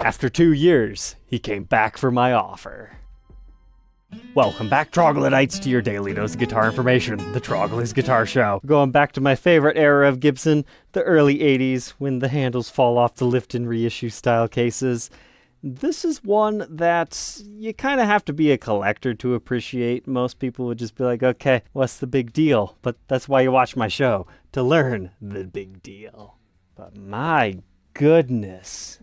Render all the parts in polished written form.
After 2 years, he came back for my offer. Welcome back, Troglodytes, to your daily dose of guitar information, the Trogly's Guitar Show. Going back to my favorite era of Gibson, the early 80s, when the handles fall off the lift-and reissue style cases. This is one that you kind of have to be a collector to appreciate. Most people would just be like, okay, what's the big deal? But that's why you watch my show, to learn the big deal. But my goodness,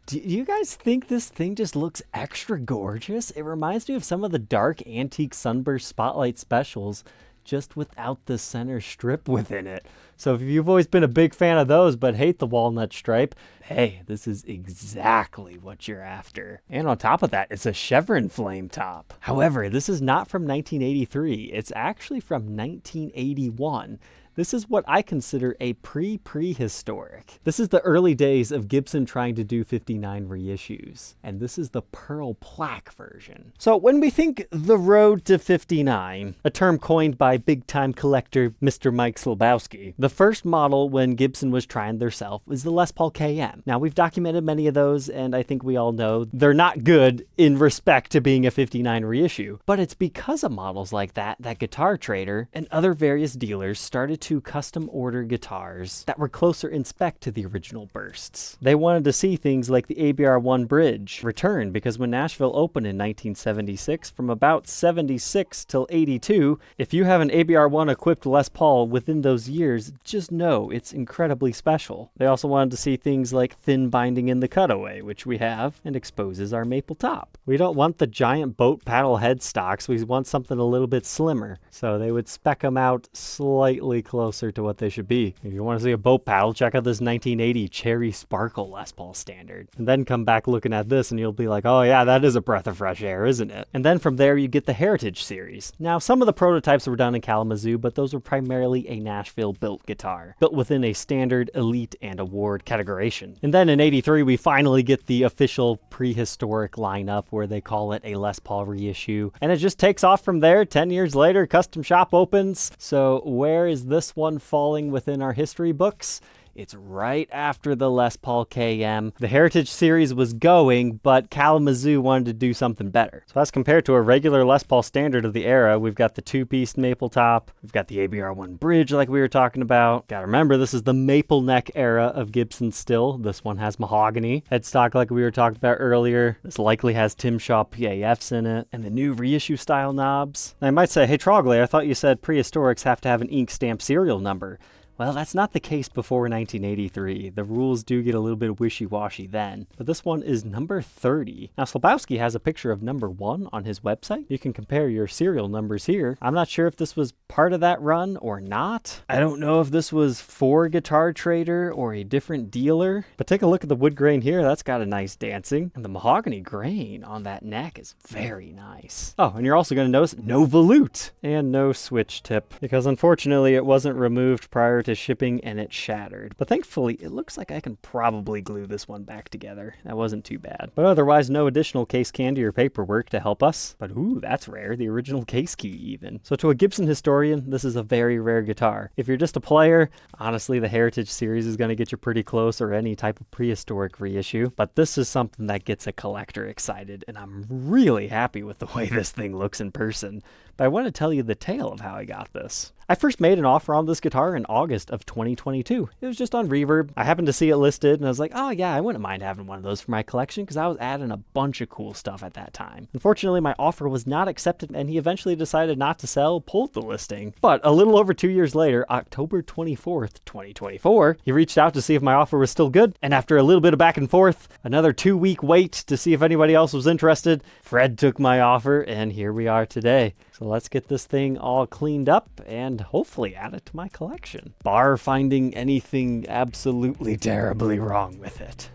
do you guys think this thing just looks extra gorgeous? It reminds me of some of the dark antique sunburst spotlight specials, just without the center strip within it. So if you've always been a big fan of those but hate the walnut stripe, hey, this is exactly what you're after. And on top of that, it's a chevron flame top. However, this is not from 1983. It's actually from 1981. This is what I consider a prehistoric. This is the early days of Gibson trying to do 59 reissues, and this is the pearl plaque version. So when we think the road to 59, a term coined by big-time collector Mr. Mike Slubowski, the first model when Gibson was trying theirself was the Les Paul KM. Now we've documented many of those, and I think we all know they're not good in respect to being a 59 reissue, but it's because of models like that Guitar Trader and other various dealers started to custom order guitars that were closer in spec to the original bursts. They wanted to see things like the ABR-1 bridge return, because when Nashville opened in 1976, from about 76 till 82, if you have an ABR-1 equipped Les Paul within those years, just know it's incredibly special. They also wanted to see things like thin binding in the cutaway, which we have, and exposes our maple top. We don't want the giant boat paddle headstocks, we want something a little bit slimmer. So they would spec them out slightly closer to what they should be. If you want to see a boat paddle, check out this 1980 Cherry Sparkle Les Paul Standard. And then come back looking at this and you'll be like, oh yeah, that is a breath of fresh air, isn't it? And then from there you get the Heritage series. Now some of the prototypes were done in Kalamazoo, but those were primarily a Nashville-built guitar, built within a standard, elite, and award categorization. And then in 83 we finally get the official prehistoric lineup where they call it a Les Paul reissue. And it just takes off from there. 10 years later, custom shop opens. So where is this one falling within our history books? It's right after the Les Paul KM. The Heritage series was going, but Kalamazoo wanted to do something better. So as compared to a regular Les Paul standard of the era, we've got the two-piece maple top, we've got the ABR-1 bridge like we were talking about. Gotta remember, this is the maple neck era of Gibson still. This one has mahogany. Headstock like we were talking about earlier. This likely has Tim Shaw PAFs in it, and the new reissue style knobs. Now, I might say, hey Trogly, I thought you said prehistorics have to have an ink stamp serial number. Well, that's not the case before 1983. The rules do get a little bit wishy-washy then. But this one is number 30. Now, Slubowski has a picture of number 1 on his website. You can compare your serial numbers here. I'm not sure if this was part of that run or not. I don't know if this was for Guitar Trader or a different dealer. But take a look at the wood grain here. That's got a nice dancing. And the mahogany grain on that neck is very nice. Oh, and you're also going to notice no volute and no switch tip, because unfortunately it wasn't removed prior to shipping and it shattered. But thankfully, it looks like I can probably glue this one back together. That wasn't too bad. But otherwise, no additional case candy or paperwork to help us. But ooh, that's rare. The original case key even. So to a Gibson historian, this is a very rare guitar. If you're just a player, honestly, the Heritage series is going to get you pretty close, or any type of prehistoric reissue. But this is something that gets a collector excited, and I'm really happy with the way this thing looks in person. But I want to tell you the tale of how I got this. I first made an offer on this guitar in August of 2022. It was just on Reverb. I happened to see it listed and I was like, oh yeah, I wouldn't mind having one of those for my collection, because I was adding a bunch of cool stuff at that time. Unfortunately, my offer was not accepted and he eventually decided not to sell, pulled the listing. But a little over 2 years later, October 24th, 2024, he reached out to see if my offer was still good. And after a little bit of back and forth, another 2-week wait to see if anybody else was interested, Fred took my offer and here we are today. So let's get this thing all cleaned up and hopefully add it to my collection, bar finding anything absolutely terribly wrong with it.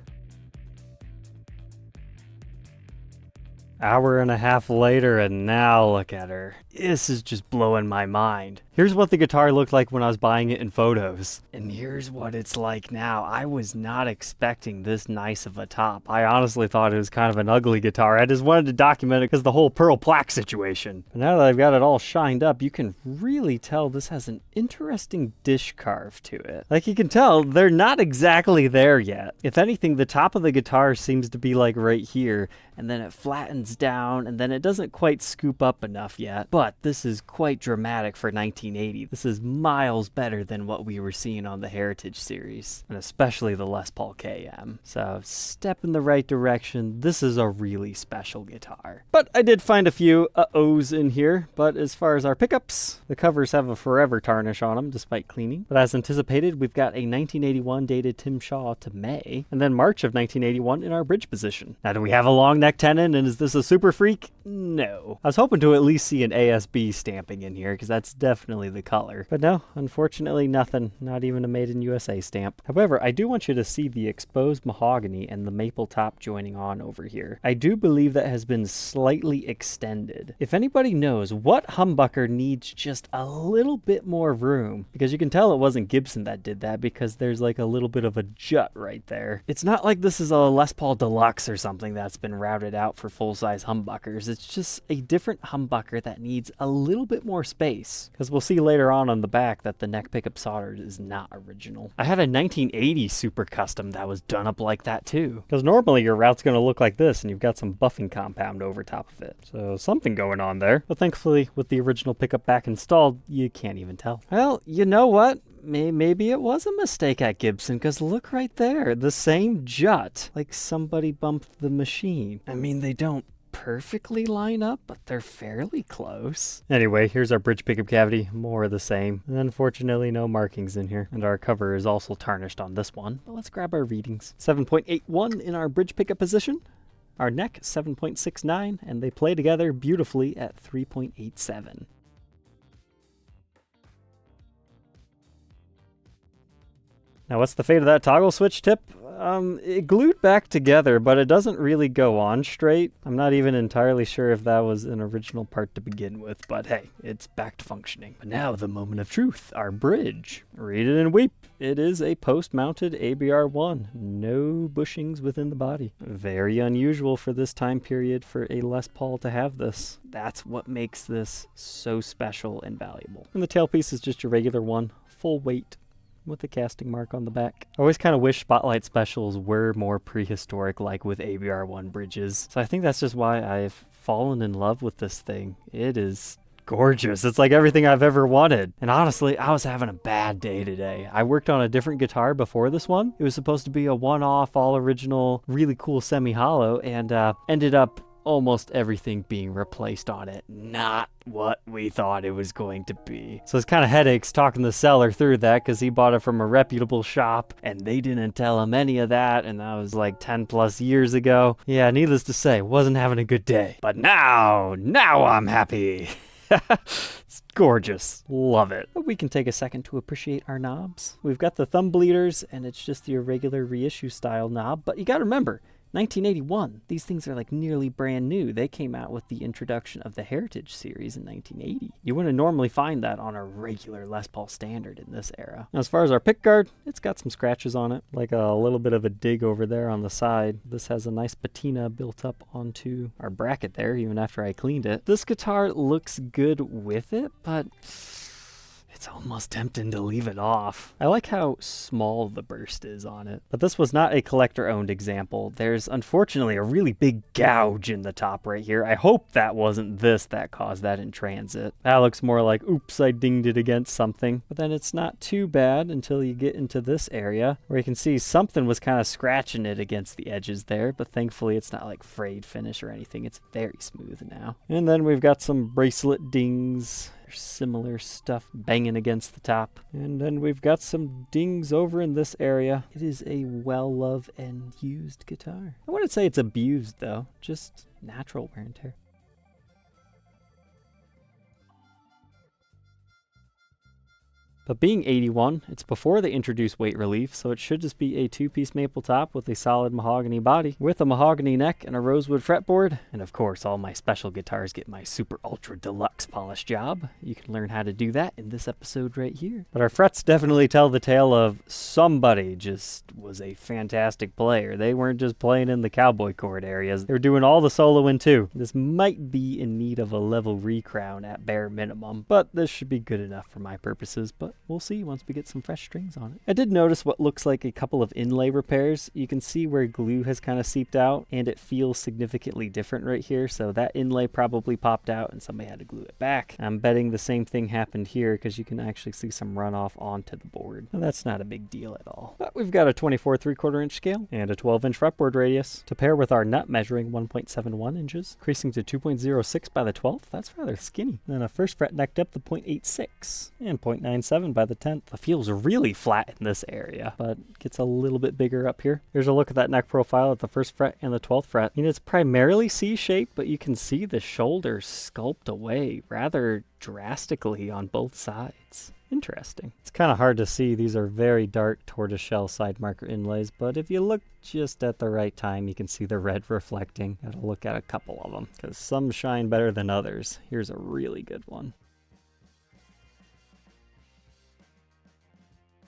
Hour and a half later, and now look at her. this is just blowing my mind. Here's what the guitar looked like when I was buying it in photos. And here's what it's like now. I was not expecting this nice of a top. I honestly thought it was kind of an ugly guitar. I just wanted to document it because the whole pearl plaque situation. But now that I've got it all shined up, you can really tell this has an interesting dish carve to it. Like you can tell, they're not exactly there yet. If anything, the top of the guitar seems to be like right here, and then it flattens down, and then it doesn't quite scoop up enough yet. But this is quite dramatic for 1980. This is miles better than what we were seeing on the Heritage series, and especially the Les Paul KM. So step in the right direction. This is a really special guitar. But I did find a few uh-ohs in here. But as far as our pickups, the covers have a forever tarnish on them despite cleaning. But as anticipated, we've got a 1981 dated Tim Shaw to May, and then March of 1981 in our bridge position. Now, do we have a long neck tenon, and is this a Super Freak? No. I was hoping to at least see an ASB stamping in here, because that's definitely the color. But no, unfortunately nothing, not even a Made in USA stamp. However, I do want you to see the exposed mahogany and the maple top joining on over here. I do believe that has been slightly extended. If anybody knows what humbucker needs just a little bit more room, because you can tell it wasn't Gibson that did that, because there's like a little bit of a jut right there. It's not like this is a Les Paul Deluxe or something that's been routed out for full-size humbuckers. It's just a different humbucker that needs a little bit more space, because we'll see later on the back that the neck pickup solder is not original. I had a 1980 Super Custom that was done up like that too, because normally your route's going to look like this and you've got some buffing compound over top of it. So something going on there. But thankfully, with the original pickup back installed, you can't even tell. Well, you know what? Maybe it was a mistake at Gibson, because look right there, the same jut, like somebody bumped the machine. I mean, they don't perfectly line up, but they're fairly close. Anyway, here's our bridge pickup cavity, more of the same. And unfortunately, no markings in here. And our cover is also tarnished on this one. But let's grab our readings. 7.81 in our bridge pickup position. Our neck, 7.69, and they play together beautifully at 3.87. Now, what's the fate of that toggle switch tip? It glued back together, but it doesn't really go on straight. I'm not even entirely sure if that was an original part to begin with, but hey, it's back to functioning. But now, the moment of truth, our bridge. Read it and weep. It is a post-mounted ABR1. No bushings within the body. Very unusual for this time period for a Les Paul to have this. That's what makes this so special and valuable. And the tailpiece is just your regular one, full weight, with the casting mark on the back. I always kind of wish Spotlight Specials were more prehistoric like with ABR1 bridges. So I think that's just why I've fallen in love with this thing. It is gorgeous. It's like everything I've ever wanted. And honestly, I was having a bad day today. I worked on a different guitar before this one. It was supposed to be a one-off, all-original, really cool semi-hollow, and ended up almost everything being replaced on it. Not what we thought it was going to be. So it's kind of headaches talking the seller through that, because he bought it from a reputable shop and they didn't tell him any of that, and that was like 10 plus years ago. Yeah, needless to say, wasn't having a good day. But now I'm happy. It's gorgeous. Love it. But we can take a second to appreciate our knobs. We've got the thumb bleeders, and it's just the irregular reissue style knob, but you gotta remember, 1981. These things are like nearly brand new. They came out with the introduction of the Heritage series in 1980. You wouldn't normally find that on a regular Les Paul standard in this era. Now, as far as our pickguard, it's got some scratches on it, like a little bit of a dig over there on the side. This has a nice patina built up onto our bracket there, even after I cleaned it. This guitar looks good with it, but it's almost tempting to leave it off. I like how small the burst is on it. But this was not a collector-owned example. There's unfortunately a really big gouge in the top right here. I hope that wasn't this that caused that in transit. That looks more like, oops, I dinged it against something. But then it's not too bad until you get into this area, where you can see something was kind of scratching it against the edges there, but thankfully it's not like frayed finish or anything. It's very smooth now. And then we've got some bracelet dings. Similar stuff banging against the top. And then we've got some dings over in this area. It is a well-loved and used guitar. I wouldn't say it's abused though, just natural wear and tear. But being 81, it's before they introduced weight relief, so it should just be a 2-piece maple top with a solid mahogany body, with a mahogany neck and a rosewood fretboard. And of course, all my special guitars get my super ultra deluxe polish job. You can learn how to do that in this episode right here. But our frets definitely tell the tale of somebody just was a fantastic player. They weren't just playing in the cowboy chord areas. They were doing all the soloing too. This might be in need of a level recrown at bare minimum, but this should be good enough for my purposes, but we'll see once we get some fresh strings on it. I did notice what looks like a couple of inlay repairs. You can see where glue has kind of seeped out, and it feels significantly different right here, so that inlay probably popped out and somebody had to glue it back. I'm betting the same thing happened here because you can actually see some runoff onto the board. Now, that's not a big deal at all. But we've got a 24 3/4 inch scale and a 12-inch fretboard radius to pair with our nut measuring 1.71 inches, increasing to 2.06 by the 12th. That's rather skinny. Then a first fret neck depth of 0.86 and 0.97 by the 10th. It feels really flat in this area, but gets a little bit bigger up here. Here's a look at that neck profile at the first fret and the 12th fret. I mean, it's primarily C-shaped, but you can see the shoulders sculpt away rather drastically on both sides. Interesting. It's kind of hard to see. These are very dark tortoiseshell side marker inlays, but if you look just at the right time, you can see the red reflecting. Gotta look at a couple of them, because some shine better than others. Here's a really good one.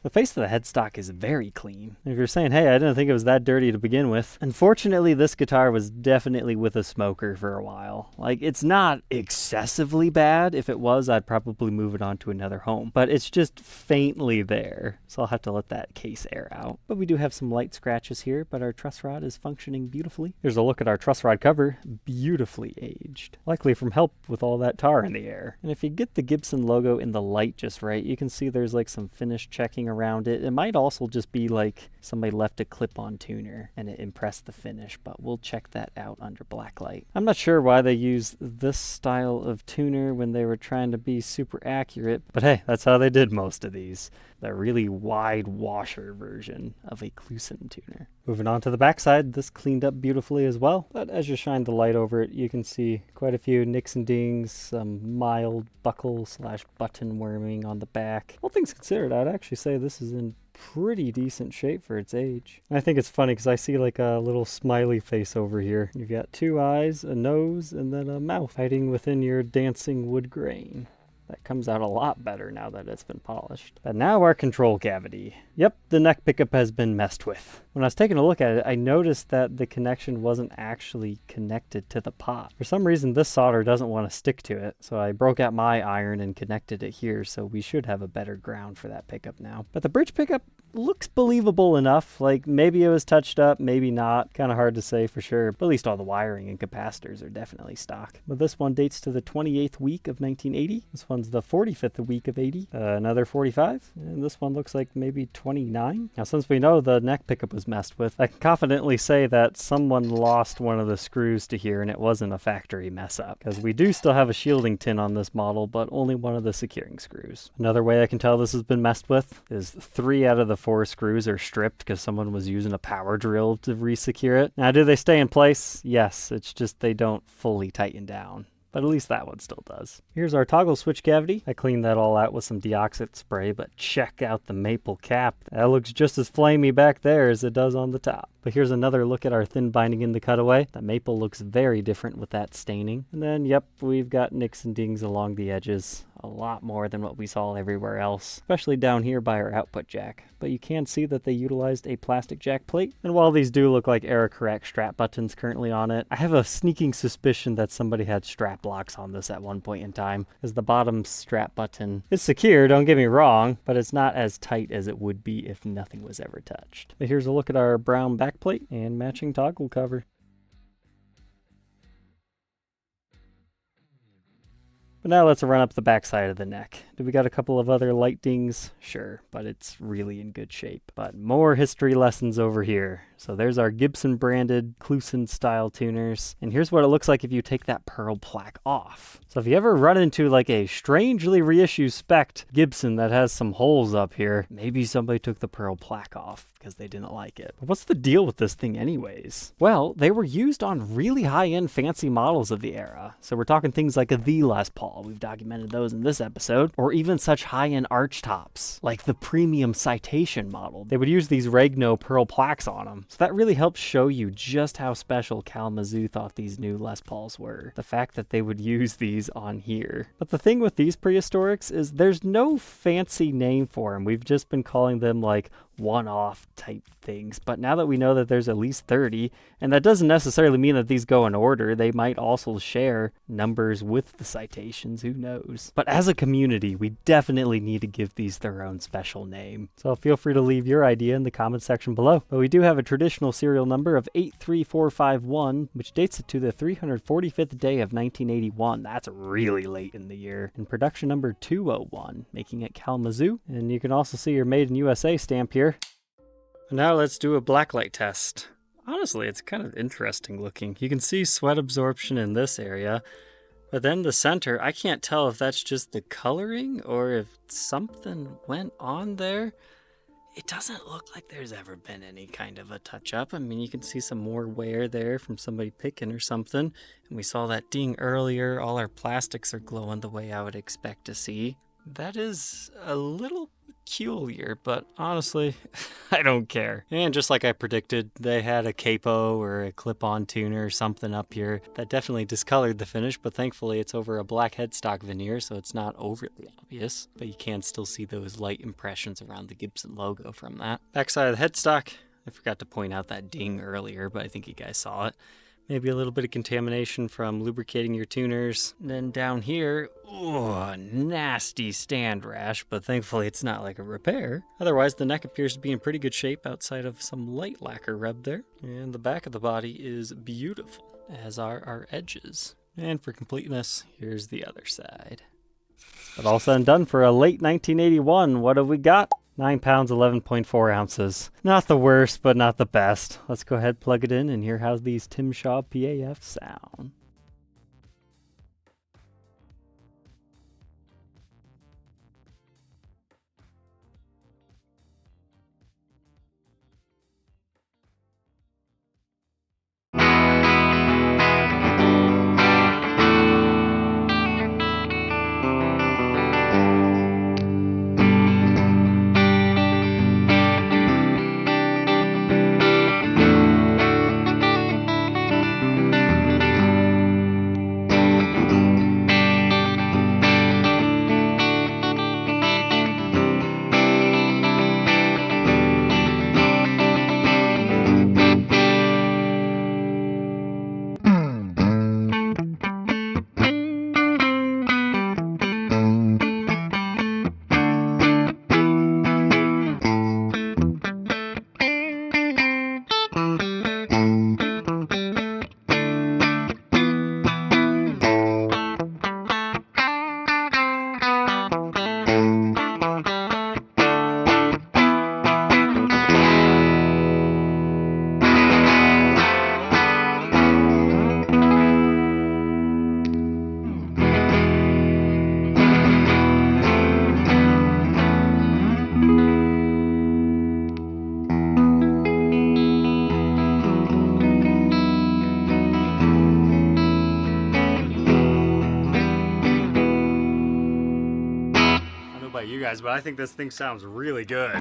The face of the headstock is very clean. If you're saying, hey, I didn't think it was that dirty to begin with. Unfortunately, this guitar was definitely with a smoker for a while. Like, it's not excessively bad. If it was, I'd probably move it on to another home. But it's just faintly there, so I'll have to let that case air out. But we do have some light scratches here, but our truss rod is functioning beautifully. Here's a look at our truss rod cover, beautifully aged. Likely from help with all that tar in the air. And if you get the Gibson logo in the light just right, you can see there's like some finish checking around it. It might also just be like somebody left a clip-on tuner and it impressed the finish, but we'll check that out under black light. I'm not sure why they used this style of tuner when they were trying to be super accurate, but hey, that's how they did most of these. The really wide washer version of a Clusen tuner. Moving on to the backside, this cleaned up beautifully as well, but as you shine the light over it, you can see quite a few nicks and dings, some mild buckle / button worming on the back. All things considered, I'd actually say this is in pretty decent shape for its age. And I think it's funny because I see like a little smiley face over here. You've got 2 eyes, a nose, and then a mouth hiding within your dancing wood grain. That comes out a lot better now that it's been polished. And now our control cavity. Yep, the neck pickup has been messed with. When I was taking a look at it, I noticed that the connection wasn't actually connected to the pot. For some reason, this solder doesn't want to stick to it, so I broke out my iron and connected it here, so we should have a better ground for that pickup now. But the bridge pickup looks believable enough. Like, maybe it was touched up, maybe not. Kind of hard to say for sure, but at least all the wiring and capacitors are definitely stock. But this one dates to the 28th week of 1980. This one's the 45th week of 80. Another 45, and this one looks like maybe 29. Now, since we know the neck pickup was messed with, I can confidently say that someone lost one of the screws to here and it wasn't a factory mess up, because we do still have a shielding tin on this model, but only one of the securing screws. Another way I can tell this has been messed with is 3 out of the 4 screws are stripped because someone was using a power drill to re-secure it. Now, do they stay in place? Yes, it's just they don't fully tighten down. But at least that one still does. Here's our toggle switch cavity. I cleaned that all out with some deoxit spray, but check out the maple cap. That looks just as flamey back there as it does on the top. But here's another look at our thin binding in the cutaway. The maple looks very different with that staining. And then, yep, we've got nicks and dings along the edges. A lot more than what we saw everywhere else, especially down here by our output jack. But you can see that they utilized a plastic jack plate. And while these do look like error-correct strap buttons currently on it, I have a sneaking suspicion that somebody had strap locks on this at one point in time, as the bottom strap button is secure, don't get me wrong, but it's not as tight as it would be if nothing was ever touched. But here's a look at our brown backplate and matching toggle cover. But now let's run up the backside of the neck. Do we got a couple of other light dings? Sure, but it's really in good shape. But more history lessons over here. So there's our Gibson branded Clusen style tuners. And here's what it looks like if you take that pearl plaque off. So if you ever run into like a strangely reissue spec'd Gibson that has some holes up here, maybe somebody took the pearl plaque off because they didn't like it. But what's the deal with this thing anyways? Well, they were used on really high-end fancy models of the era. So we're talking things like the Les Paul, we've documented those in this episode, or even such high-end archtops, like the premium Citation model. They would use these Regno pearl plaques on them. So that really helps show you just how special Kalamazoo thought these new Les Pauls were. The fact that they would use these on here. But the thing with these prehistorics is there's no fancy name for them. We've just been calling them like one-off type things. But now that we know that there's at least 30, and that doesn't necessarily mean that these go in order, they might also share numbers with the Citations, who knows. But as a community, we definitely need to give these their own special name. So feel free to leave your idea in the comment section below. But we do have a traditional serial number of 83451, which dates it to the 345th day of 1981. That's really late in the year. And production number 201, making it Kalamazoo. And you can also see your Made in USA stamp here. Now let's do a blacklight test. Honestly, it's kind of interesting looking. You can see sweat absorption in this area, but then the center, I can't tell if that's just the coloring or if something went on there. It doesn't look like there's ever been any kind of a touch-up. I mean, you can see some more wear there from somebody picking or something. And we saw that ding earlier. All our plastics are glowing the way I would expect to see. That is a little peculiar, but honestly, I don't care. And just like I predicted, they had a capo or a clip-on tuner or something up here that definitely discolored the finish, but thankfully it's over a black headstock veneer, so it's not overly obvious, but you can still see those light impressions around the Gibson logo from that. Backside of the headstock, I forgot to point out that ding earlier, but I think you guys saw it. Maybe a little bit of contamination from lubricating your tuners. And then down here, oh, nasty stand rash, but thankfully it's not like a repair. Otherwise, the neck appears to be in pretty good shape outside of some light lacquer rub there. And the back of the body is beautiful, as are our edges. And for completeness, here's the other side. But all said and done for a late 1981, what have we got? 9 pounds, 11.4 ounces. Not the worst, but not the best. Let's go ahead, plug it in, and hear how these Tim Shaw PAFs sound. You guys, but I think this thing sounds really good.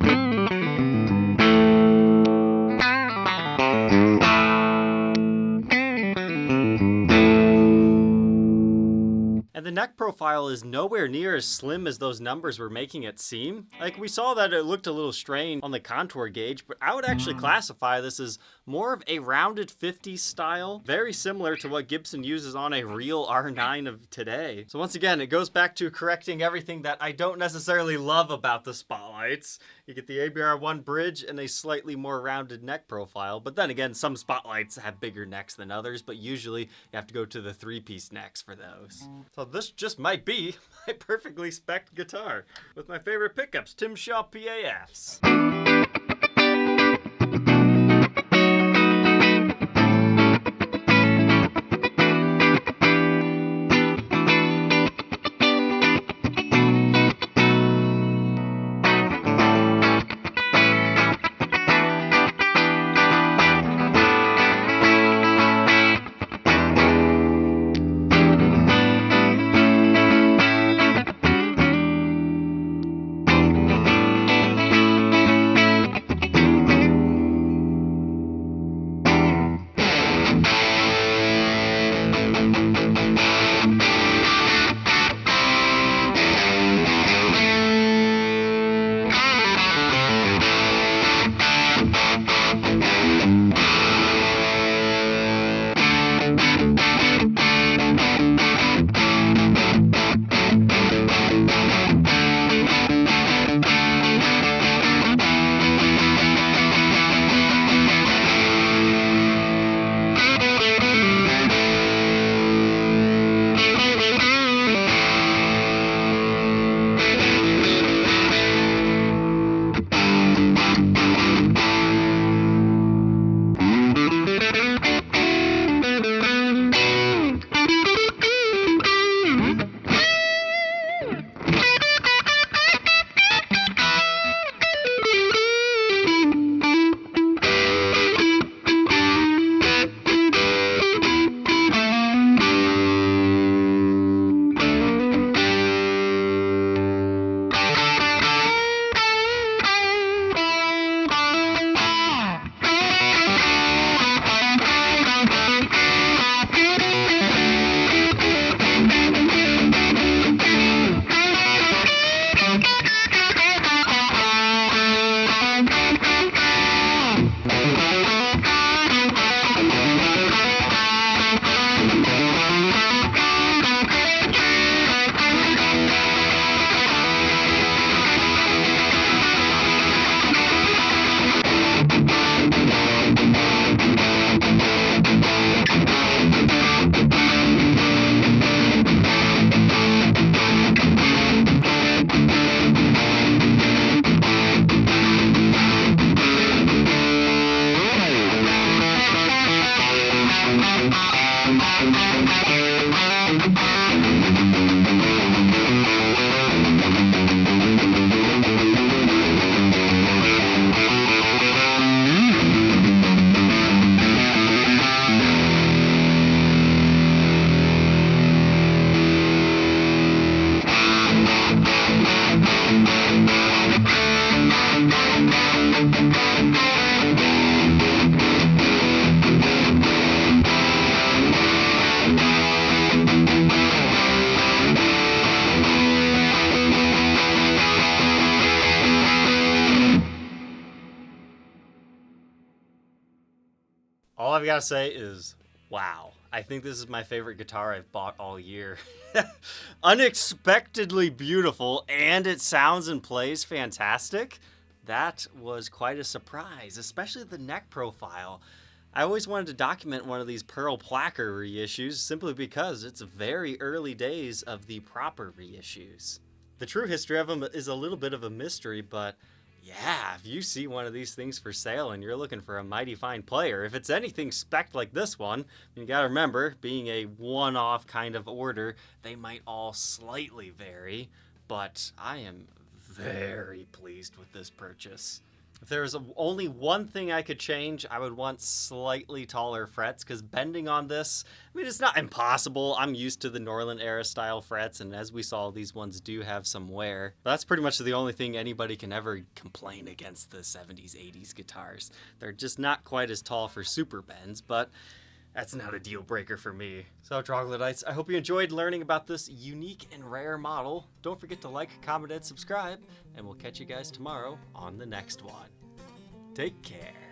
And the neck profile is nowhere near as slim as those numbers were making it seem. Like, we saw that it looked a little strained on the contour gauge, but I would actually classify this as more of a rounded 50s style, very similar to what Gibson uses on a real R9 of today. So once again, it goes back to correcting everything that I don't necessarily love about the spotlights. You get the ABR1 bridge and a slightly more rounded neck profile, but then again, some spotlights have bigger necks than others, but usually you have to go to the 3-piece necks for those. So this just might be my perfectly spec'd guitar with my favorite pickups, Tim Shaw PAFs. All I've got to say is, wow. I think this is my favorite guitar I've bought all year. Unexpectedly beautiful, and it sounds and plays fantastic. That was quite a surprise, especially the neck profile. I always wanted to document one of these Pearl Plaque reissues simply because it's very early days of the proper reissues. The true history of them is a little bit of a mystery, but yeah, if you see one of these things for sale and you're looking for a mighty fine player, if it's anything spec'd like this one, you gotta remember, being a one-off kind of order, they might all slightly vary, but I am very pleased with this purchase. If there was only one thing I could change, I would want slightly taller frets, because bending on this, I mean, it's not impossible. I'm used to the Norland era style frets, and as we saw, these ones do have some wear. But that's pretty much the only thing anybody can ever complain against the 70s, 80s guitars. They're just not quite as tall for super bends, but that's not a deal breaker for me. So, Troglodytes, I hope you enjoyed learning about this unique and rare model. Don't forget to like, comment, and subscribe, and we'll catch you guys tomorrow on the next one. Take care.